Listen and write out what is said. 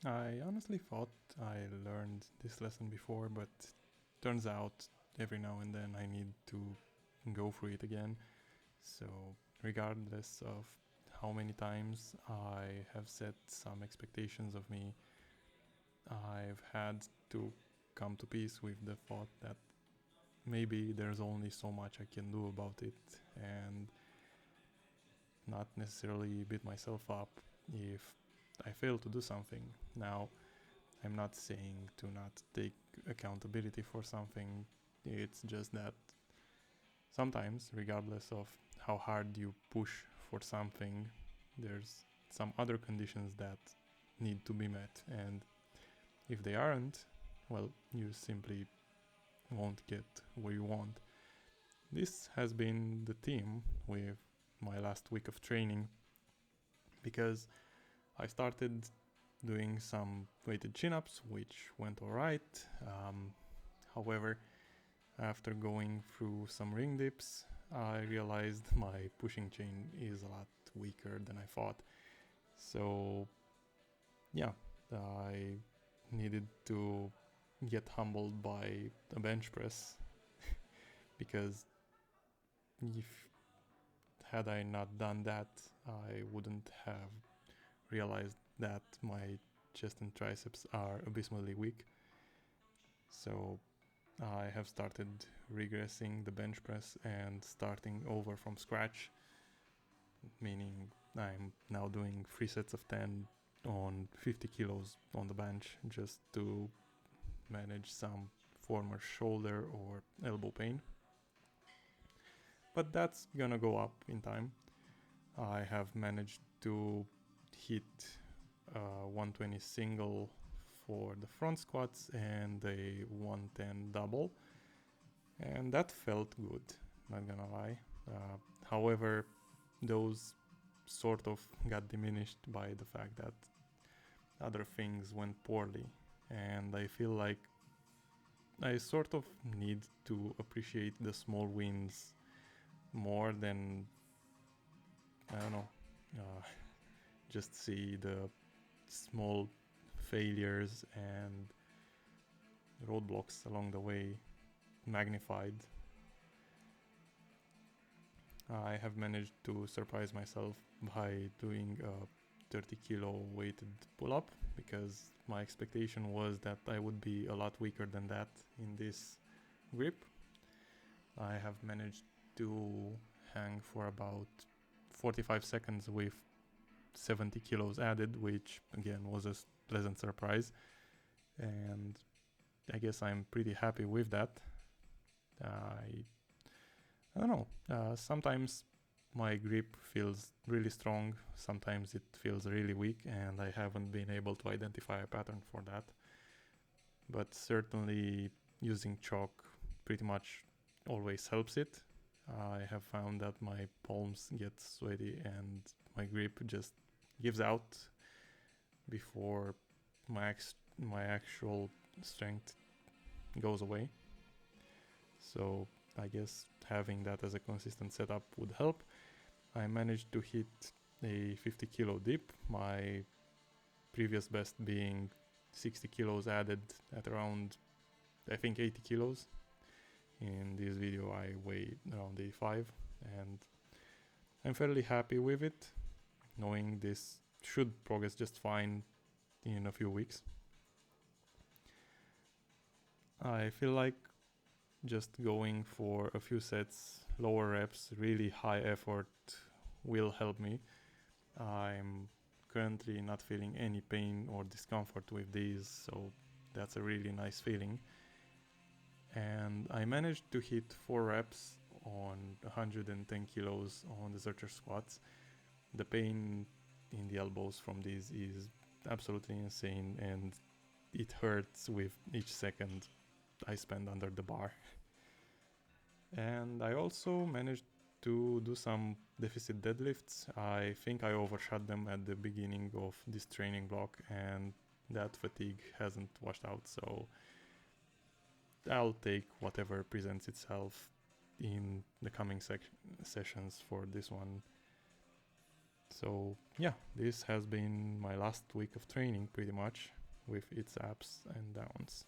I honestly thought I learned this lesson before, but turns out every now and then I need to go through it again. So, regardless of how many times I have set some expectations of me, I've had to come to peace with the thought that maybe there's only so much I can do about it, and not necessarily beat myself up if I fail to do something. Now, I'm not saying to not take accountability for something, it's just that sometimes, regardless of how hard you push for something, there's some other conditions that need to be met, and if they aren't, well, you simply won't get where you want. This has been the theme with my last week of training, because I started doing some weighted chin-ups, which went alright. However, after going through some ring dips, I realized my pushing chain is a lot weaker than I thought. So yeah, I needed to get humbled by a bench press because if had I not done that, I wouldn't have realized that my chest and triceps are abysmally weak. So I have started regressing the bench press and starting over from scratch, meaning I'm now doing 3 sets of 10 on 50 kilos on the bench just to manage some former shoulder or elbow pain. But that's gonna go up in time. I have managed to hit 120 single for the front squats and a 110 double, and that felt good, not gonna lie. However, those sort of got diminished by the fact that other things went poorly, and I feel like I sort of need to appreciate the small wins more than, I don't know, uh, just see the small failures and roadblocks along the way magnified. I have managed to surprise myself by doing a 30 kilo weighted pull up, because my expectation was that I would be a lot weaker than that in this grip. I have managed to hang for about 45 seconds with 70 kilos added, which again was a pleasant surprise, and I guess I'm pretty happy with that. I don't know. Sometimes my grip feels really strong, sometimes it feels really weak, and I haven't been able to identify a pattern for that. But certainly using chalk pretty much always helps it. I have found that my palms get sweaty and my grip just gives out before my actual strength goes away. So I guess having that as a consistent setup would help. I managed to hit a 50 kilo dip, my previous best being 60 kilos added at around, I think, 80 kilos. In this video I weigh around 85, and I'm fairly happy with it, knowing this should progress just fine in a few weeks. I feel like just going for a few sets, lower reps, really high effort will help me. I'm currently not feeling any pain or discomfort with these, so that's a really nice feeling. And I managed to hit 4 reps on 110 kilos on the Zercher squats. The pain in the elbows from these is absolutely insane, and it hurts with each second I spend under the bar. And I also managed to do some deficit deadlifts. I think I overshot them at the beginning of this training block, and that fatigue hasn't washed out, so I'll take whatever presents itself in the coming sessions for this one. So yeah, this has been my last week of training pretty much, with its ups and downs.